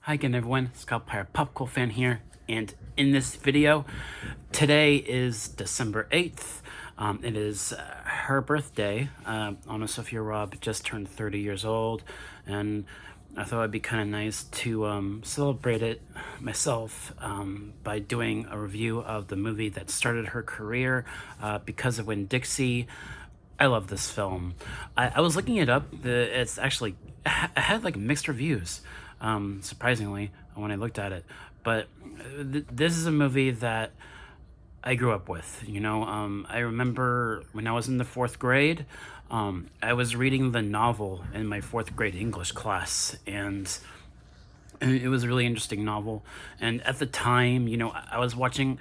Hi again everyone, Scottiplier PopCultFan here, and in this video, today is December 8th. It is her birthday. AnnaSophia Robb just turned 30 years old, and I thought it'd be kind of nice to celebrate it myself by doing a review of the movie that started her career, Because of Winn-Dixie. I love this film. I was looking it up. It's actually, it had like mixed reviews, surprisingly, when I looked at it. But this is a movie that I grew up with, you know. I remember when I was in the 4th grade, I was reading the novel in my 4th grade English class, and it was a really interesting novel. And at the time, you know, I was watching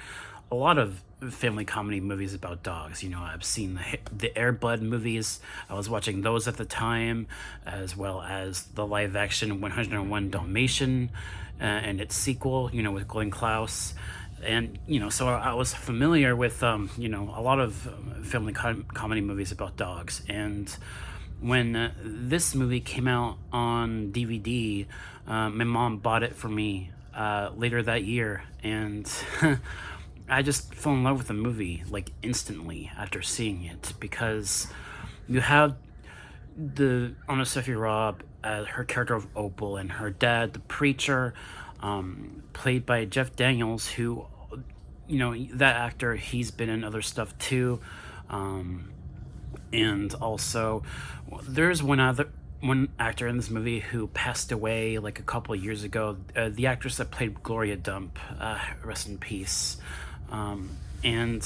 a lot of family comedy movies about dogs. You know, I've seen the Air Bud movies. I was watching those at the time, as well as the live action 101 Dalmatian and its sequel, you know, with Glenn Close. And, you know, so I was familiar with, you know, a lot of family comedy movies about dogs. And when this movie came out on DVD, my mom bought it for me later that year. And I just fell in love with the movie, like, instantly after seeing it, because you have the AnnaSophia Robb, her character of Opal, and her dad, the preacher, played by Jeff Daniels, who, you know, that actor, he's been in other stuff too. And also, there's one actor in this movie who passed away like a couple of years ago, the actress that played Gloria Dump, rest in peace. And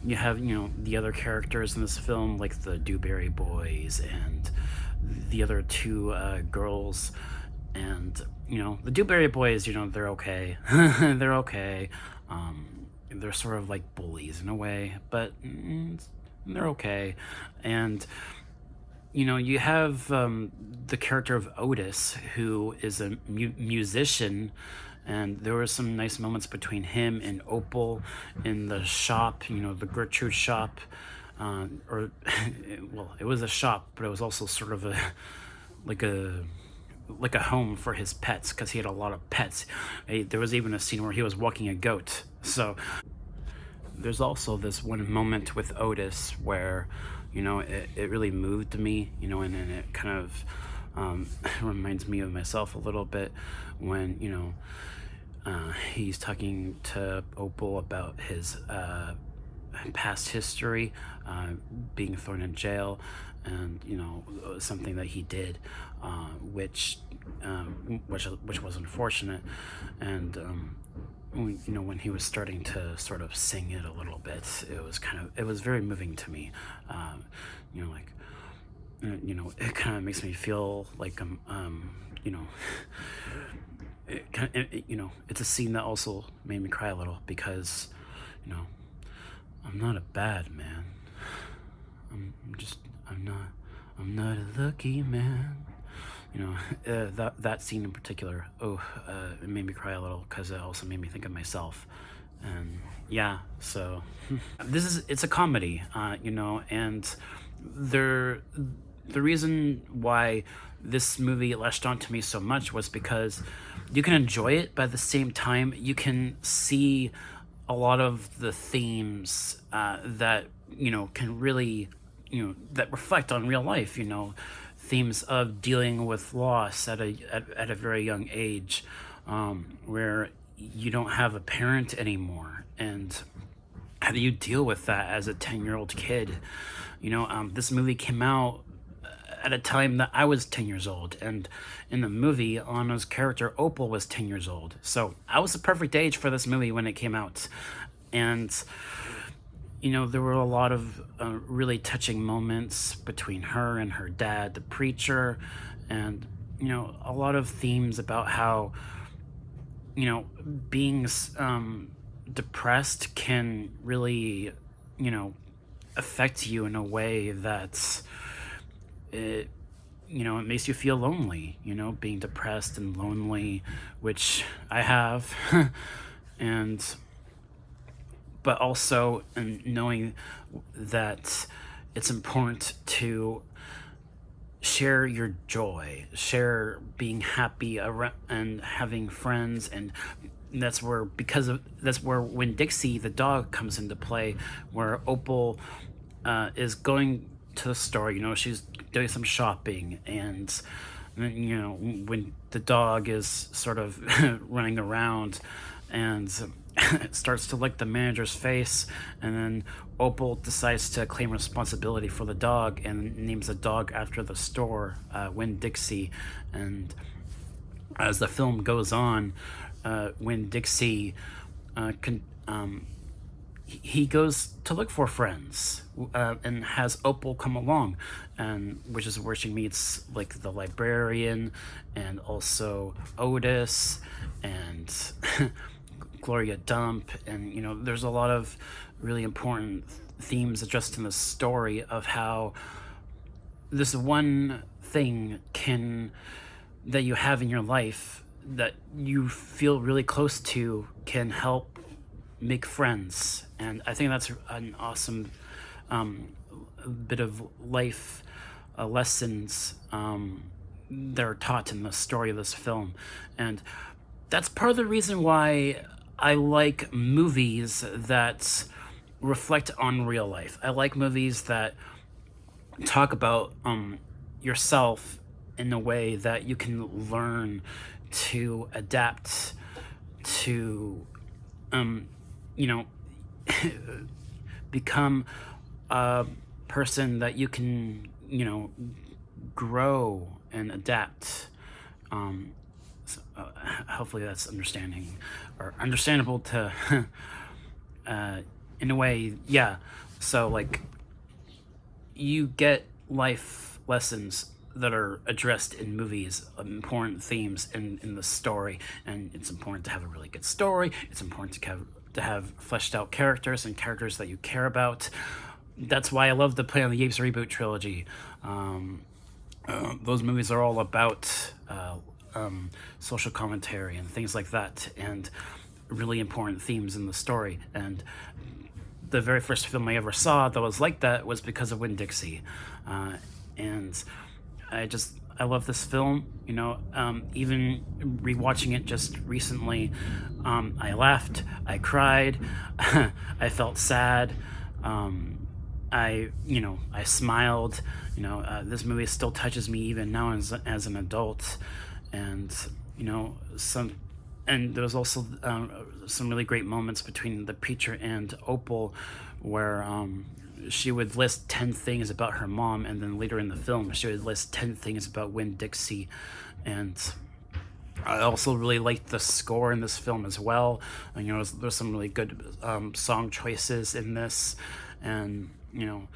you have, you know, the other characters in this film, like the Dewberry Boys and the other two girls. And, you know, the Dewberry Boys, you know, they're okay. They're okay. They're sort of like bullies in a way, but they're okay. And, you know, you have the character of Otis, who is a musician, and there were some nice moments between him and Opal in the shop, you know, the Gertrude shop, or, well, it was a shop, but it was also sort of like a home for his pets, because he had a lot of pets. There was even a scene where he was walking a goat. So there's also this one moment with Otis where, you know, it really moved me, you know, and it kind of reminds me of myself a little bit when, you know, he's talking to Opal about his past history, being thrown in jail, and, you know, something that he did, which was unfortunate. And you know, when he was starting to sort of sing it a little bit, it was very moving to me. You know, like, you know, it kind of makes me feel like you know, you know, it's a scene that also made me cry a little, because, you know, I'm not a bad man. I'm not a lucky man. You know, that scene in particular, it made me cry a little, because it also made me think of myself. And yeah, so it's a comedy, you know, and the reason why this movie latched onto me so much was because you can enjoy it, but at the same time, you can see a lot of the themes that, you know, can really, you know, that reflect on real life, you know, themes of dealing with loss at a very young age, where you don't have a parent anymore, and how do you deal with that as a 10-year-old kid? You know, this movie came out at a time that I was 10 years old, and in the movie, Anna's character Opal was 10 years old, so I was the perfect age for this movie when it came out. And, you know, there were a lot of really touching moments between her and her dad, the preacher, and, you know, a lot of themes about how, you know, being depressed can really, you know, affect you in a way that's, you know, it makes you feel lonely, you know, being depressed and lonely, which I have. And but also knowing that it's important to share your joy, share being happy and having friends. And that's where Winn-Dixie the dog comes into play, where Opal is going to the store. You know, she's doing some shopping, and you know, when the dog is sort of running around and starts to lick the manager's face, and then Opal decides to claim responsibility for the dog and names the dog after the store, Winn-Dixie. And as the film goes on, Winn-Dixie he goes to look for friends, and has Opal come along, and which is where she meets like the librarian and also Otis and Gloria Dump. And you know, there's a lot of really important themes addressed in the story of how this one thing that you have in your life that you feel really close to can help make friends. And I think that's an awesome bit of life lessons that are taught in the story of this film. And that's part of the reason why I like movies that reflect on real life. I like movies that talk about yourself in a way that you can learn to adapt to, you know, become a person that you can, you know, grow and adapt. So, hopefully that's understandable to, in a way, yeah. So like, you get life lessons that are addressed in movies, important themes in the story. And it's important to have a really good story. It's important to have fleshed out characters and characters that you care about. That's why I love the Play on the Apes reboot trilogy. Those movies are all about social commentary and things like that, and really important themes in the story. And the very first film I ever saw that was like that was Because of Winn-Dixie. And I love this film, you know. Even rewatching it just recently, I laughed, I cried, I felt sad, I smiled. You know, this movie still touches me even now as an adult. And you know, and there was also some really great moments between the preacher and Opal, where she would list 10 things about her mom, and then later in the film she would list 10 things about Winn-Dixie. And I also really liked the score in this film as well. And, you know, there's some really good song choices in this. And you know,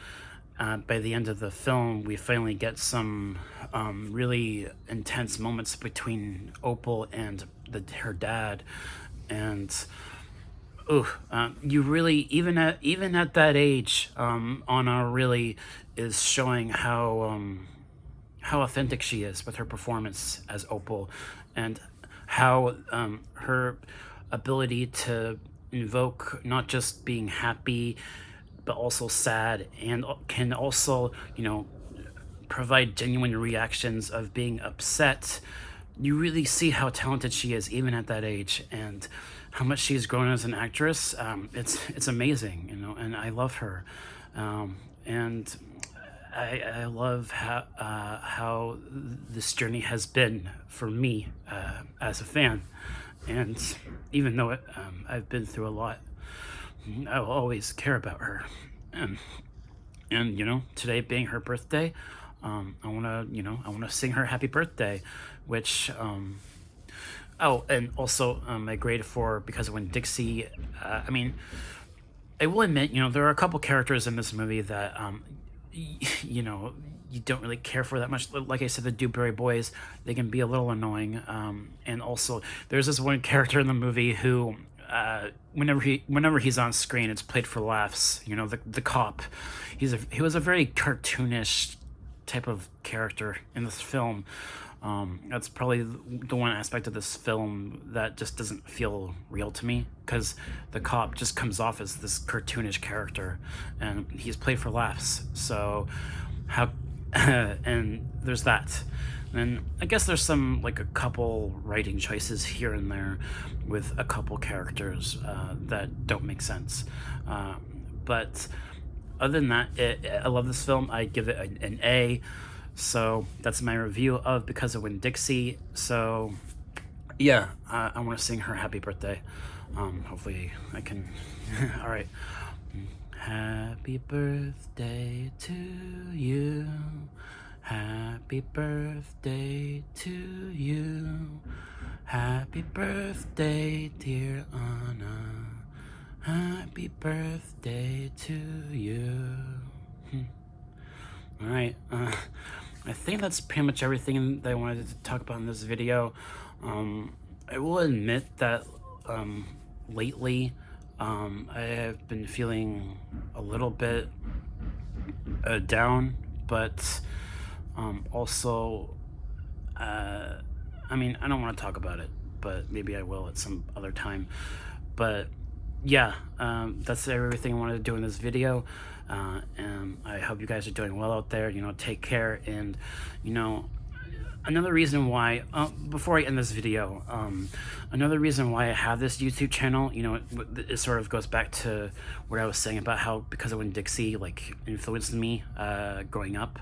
by the end of the film, we finally get some really intense moments between Opal and her dad. And you really, even at that age, Anna really is showing how authentic she is with her performance as Opal, and how her ability to invoke not just being happy but also sad, and can also, you know, provide genuine reactions of being upset. You really see how talented she is even at that age, and how much she's grown as an actress. It's amazing, you know, and I love her. And I love how this journey has been for me as a fan. And even though I've been through a lot, I will always care about her. And you know, today being her birthday, I wanna sing her happy birthday, which oh, and also my grade for Because of Winn-Dixie. I mean, I will admit, you know, there are a couple characters in this movie that you know, you don't really care for that much. Like I said, the Dewberry Boys, they can be a little annoying. And also, there's this one character in the movie who, whenever he's on screen, it's played for laughs. You know, the cop. He was a very cartoonish type of character in this film. That's probably the one aspect of this film that just doesn't feel real to me, because the cop just comes off as this cartoonish character, and he's played for laughs. So how And there's that. And I guess there's some, like, a couple writing choices here and there with a couple characters that don't make sense. But other than that, I love this film. I give it an A. So that's my review of Because of Winn-Dixie. So yeah, I want to sing her happy birthday. Hopefully I can. All right. Happy birthday to you. Happy birthday to you. Happy birthday, dear Anna. Happy birthday to you. All right. I think that's pretty much everything that I wanted to talk about in this video. I will admit that lately I have been feeling a little bit down, but also, I mean, I don't want to talk about it, but maybe I will at some other time. But yeah, that's everything I wanted to do in this video. And I hope you guys are doing well out there. You know, take care. And, you know, another reason why, before I end this video, another reason why I have this YouTube channel, you know, it sort of goes back to what I was saying about how Because of Winn-Dixie, like, influenced me growing up.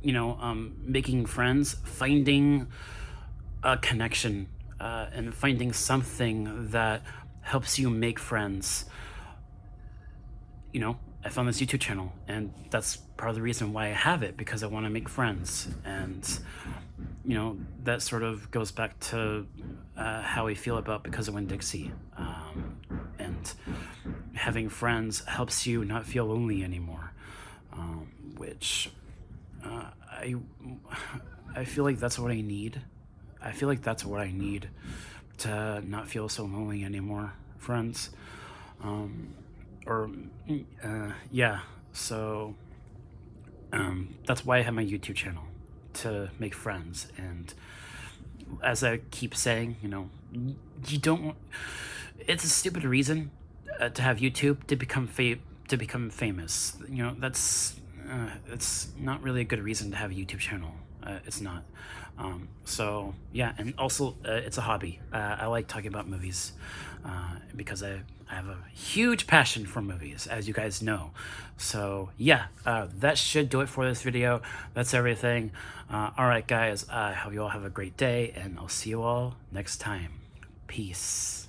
You know, making friends, finding a connection, and finding something that helps you make friends. You know, I found this YouTube channel, and that's part of the reason why I have it, because I want to make friends. And, you know, that sort of goes back to how I feel about Because of Winn-Dixie. And having friends helps you not feel lonely anymore, which I feel like that's what I need. I feel like that's what I need to not feel so lonely anymore, friends. Yeah, so that's why I have my YouTube channel, to make friends. And as I keep saying, you know, you don't, it's a stupid reason to have YouTube, to become famous. You know, that's it's not really a good reason to have a YouTube channel. It's not. So yeah, and also it's a hobby. I like talking about movies because I have a huge passion for movies, as you guys know. So yeah, that should do it for this video. That's everything. All right, guys, I hope you all have a great day, and I'll see you all next time. Peace.